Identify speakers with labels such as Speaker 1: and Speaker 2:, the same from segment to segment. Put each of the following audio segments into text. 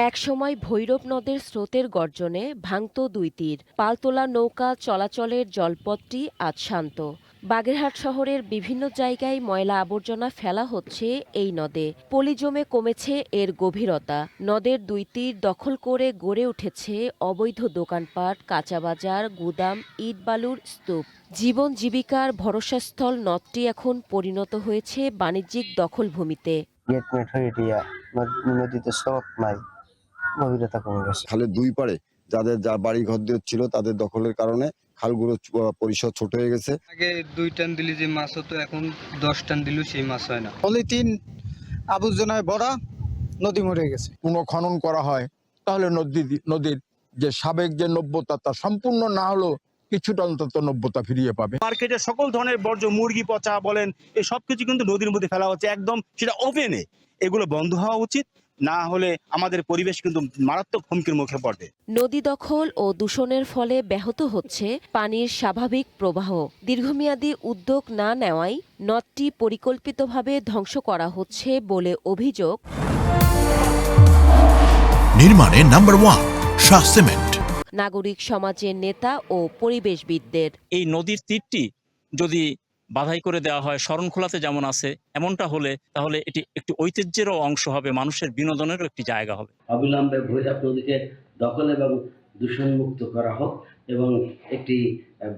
Speaker 1: একসময় ভৈরব নদের স্রোতের গর্জনে ভাঙত দুই তীর, পালতোলা নৌকা চলাচলের জলপথটি আজ শান্ত। বাগেরহাট শহরের বিভিন্ন জায়গায় ময়লা আবর্জনা ফেলা হচ্ছে এই নদে। পলি জমে কমেছে এর গভীরতা। নদের দুই তীর দখল করে গড়ে উঠেছে অবৈধ দোকানপাট, কাঁচা বাজার, গুদাম, ইট বালুর স্তূপ। জীবন জীবিকার ভরসাস্থল নদটি এখন পরিণত হয়েছে বাণিজ্যিক দখলভূমিতে।
Speaker 2: গেট মেট হয়ে দিয়া নদীতে স্রোত নাই, গভীরতা কমে গেছে।
Speaker 3: খালের দুই পাড়ে যা বাড়ি ঘর ছিল তাদের দখলের কারণে খালগুলো পরিসর ছোট হয়ে গেছে।
Speaker 4: আগে 2 টান দিলে যে মাছ হতো এখন 10 টান দিলেও সেই মাছ হয় না।
Speaker 5: পলিথিন আবর্জনায় ভরা, নদী মরে গেছে।
Speaker 6: কোনো খনন করা হয় তাহলে নদীর যে সাবেক যে নব্যতা তা সম্পূর্ণ না হলেও কিছুটা অন্তত নব্যতা ফিরিয়ে পাবে।
Speaker 7: মার্কেটে সকল ধরনের বর্জ্য, মুরগি পচা বলেন, এই সবকিছু কিন্তু নদীর মধ্যে ফেলা হচ্ছে, একদম সেটা ওপেনে। এগুলো বন্ধ হওয়া উচিত, না হলে আমাদের পরিবেশ কিন্তু মারাত্মক হুমকির মুখে পড়বে।
Speaker 1: নদী দখল ও দূষণের ফলে ব্যাহত হচ্ছে পানির স্বাভাবিক প্রবাহ। দীর্ঘমেয়াদী উদ্যোগ না নেওয়ায় নদটি পরিকল্পিতভাবে ধ্বংস করা হচ্ছে বলে অভিযোগ
Speaker 8: নির্মাণে নাম্বার 1 শাহ সিমেন্ট।
Speaker 1: নাগরিক সমাজের নেতা ও পরিবেশবিদদের।
Speaker 9: এই নদীর তীরটি যদি বাধাই করে দেওয়া হয়, শরণখোলাতে যেমন আছে, এমনটা হলে তাহলে এটি একটি ঐতিহ্যেরও অংশ হবে, মানুষের বিনোদনেরও একটি জায়গা হবে।
Speaker 10: অবিলম্বে ভৈরব নদীকে দখল এবং দূষণমুক্ত করা হোক এবং একটি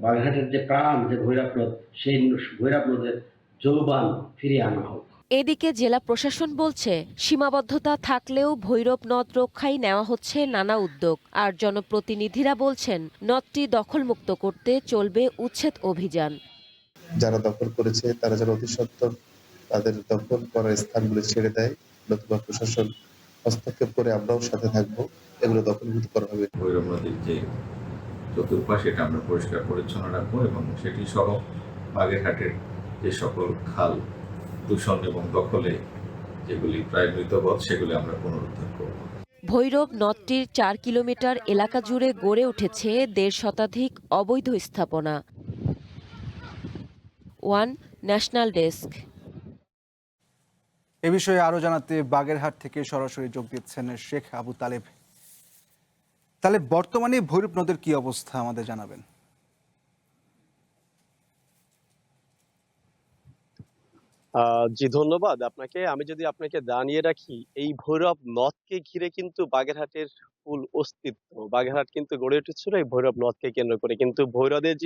Speaker 10: বাগেরহাটের যে প্রাণ যে ভৈরব নদ, সেই ভৈরব নদের যৌবন ফিরিয়ে আনা হোক।
Speaker 1: এদিকে জেলা প্রশাসন বলছে, সীমাবদ্ধতা থাকলেও ভৈরব নদ রক্ষায় নেওয়া হচ্ছে নানা উদ্যোগ। আর জনপ্রতিনিধিরা বলছেন, নদটি দখলমুক্ত করতে চলবে উচ্ছেদ অভিযান।
Speaker 11: যারা দখল করেছে তারা যেন অতি সত্বর তাদের দখল করার স্থানগুলো ছেড়ে দেয়, নতুবা প্রশাসন হস্তক্ষেপ করে আমরাও সাথে থাকবো, এগুলো দখলমুক্ত করা হবে।
Speaker 12: ভৈরব নদীর যে চতুর্পাশ এটা আমরা পরিষ্কার পরিচ্ছন্ন রাখবো এবং সেটি সহ বাগেরহাটের যে সকল খাল দূষণ এবং দখলে যেগুলি প্রায় মৃতবৎ, সেগুলি আমরা পুনরুদ্ধার করব।
Speaker 1: ভৈরব নদটির 4 কিলোমিটার এলাকা জুড়ে গড়ে উঠেছে 1.5 শতাধিক অবৈধ স্থাপনা। One national desk.
Speaker 13: এ বিষয়ে আরো জানাতে বাগেরহাট থেকে সরাসরি যোগ দিচ্ছেন শেখ আবু তালেব। বর্তমানে ভৈরব নদের কি অবস্থা আমাদের জানাবেন।
Speaker 14: জি ধন্যবাদ আপনাকে। আমি যদি আপনাকে জানিয়ে রাখি, এই ভৈরব নদকে ঘিরে কিন্তু বাগেরহাটের ফুল অস্তিত্ব। বাগেরহাট কিন্তু গড়ে উঠেছিল এই ভৈরব নদকে কেন্দ্র করে। কিন্তু ভৈরবের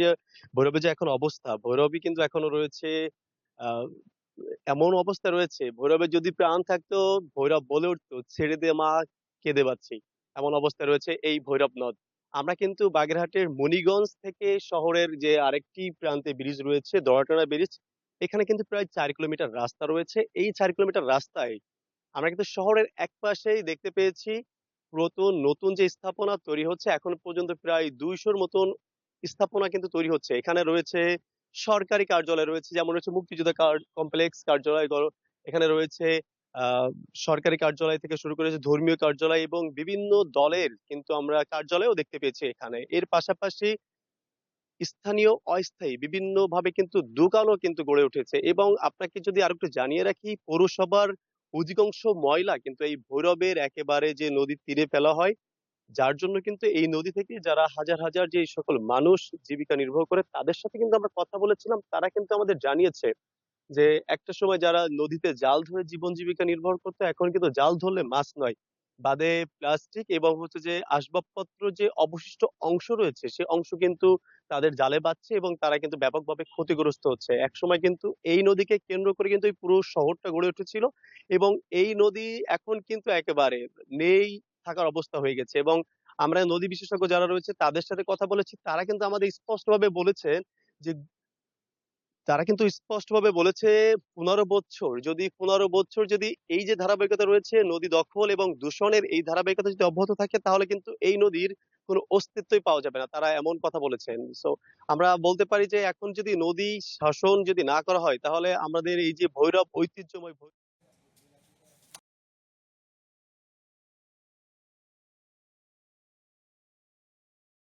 Speaker 14: যে এখন অবস্থা, ভৈরবই কিন্তু এখনো রয়েছে আহ এমন অবস্থা রয়েছে, ভৈরবের যদি প্রাণ থাকতো ভৈরব বলে উঠতো, ছেড়ে দে মা কেঁদে বাঁচি। এমন অবস্থা রয়েছে এই ভৈরব নদ। আমরা কিন্তু বাগেরহাটের মণিগঞ্জ থেকে শহরের যে আরেকটি প্রান্তে ব্রিজ রয়েছে, দড়াটানা ব্রিজ, এখানে কিন্তু প্রায় 4 কিলোমিটার রাস্তা রয়েছে। এই 4 কিলোমিটার রাস্তায় আমরা কিন্তু শহরের এক পাশেই দেখতে পেয়েছি নতুন যে স্থাপনা তৈরি হচ্ছে। এখন পর্যন্ত প্রায় 200-র মতন স্থাপনা কিন্তু তৈরি হচ্ছে। এখানে রয়েছে সরকারি কার্যালয়, রয়েছে যেমন রয়েছে মুক্তিযোদ্ধা কমপ্লেক্স কার্যালয়, এখানে রয়েছে সরকারি কার্যালয় থেকে শুরু করে ধর্মীয় কার্যালয় এবং বিভিন্ন দলের কিন্তু আমরা কার্যালয়ও দেখতে পেয়েছি এখানে। এর পাশাপাশি স্থানীয় অস্থায়ী বিভিন্ন ভাবে কিন্তু দোকানও কিন্তু গড়ে উঠেছে। এবং আপনাকে যদি আরেকটু জানিয়ে রাখি, পৌরসভার অধিকাংশ ময়লা কিন্তু এই ভৈরবের একেবারে যে নদীর তীরে ফেলা হয়, যার জন্য কিন্তু এই নদী থেকে যারা হাজার হাজার যে সকল মানুষ জীবিকা নির্বাহ করে, তাদের সাথে কিন্তু আমরা কথা বলেছিলাম। তারা কিন্তু আমাদের জানিয়েছে যে একটা সময় যারা নদীতে জাল ধরে জীবন জীবিকা নির্ভর করতো, এখন কিন্তু জাল ধরলে মাছ নয়, বাদে প্লাস্টিক এবং হচ্ছে যে আসবাবপত্র যে অবশিষ্ট অংশ রয়েছে, সে অংশ কিন্তু তাদের জালে বাচ্ছে এবং তারা কিন্তু ব্যাপকভাবে ক্ষতিগ্রস্ত হচ্ছে। একসময় কিন্তু এই নদীকে কেন্দ্র করে কিন্তু এই পুরো শহরটা গড়ে উঠেছিল এবং এই নদী এখন কিন্তু একেবারে নেই থাকার অবস্থা হয়ে গেছে। এবং আমরা নদী বিশেষজ্ঞ যারা রয়েছে তাদের সাথে কথা বলেছি, তারা কিন্তু আমাদের স্পষ্টভাবে বলেছেন যে তারা কিন্তু স্পষ্টভাবে বলেছে 15 বছর যদি এই যে ধারাবাহিকতা রয়েছে, নদী দখল এবং দূষণের এই ধারাবাহিকতা যদি অব্যাহত থাকে, তাহলে কিন্তু এই নদীর কোনো অস্তিত্বই পাওয়া যাবে না। তারা এমন কথা বলেছেন। সো আমরা বলতে পারি যে এখন যদি নদী শাসন যদি না করা হয়, তাহলে আমাদের এই যে ভৈরব ঐতিহ্যময়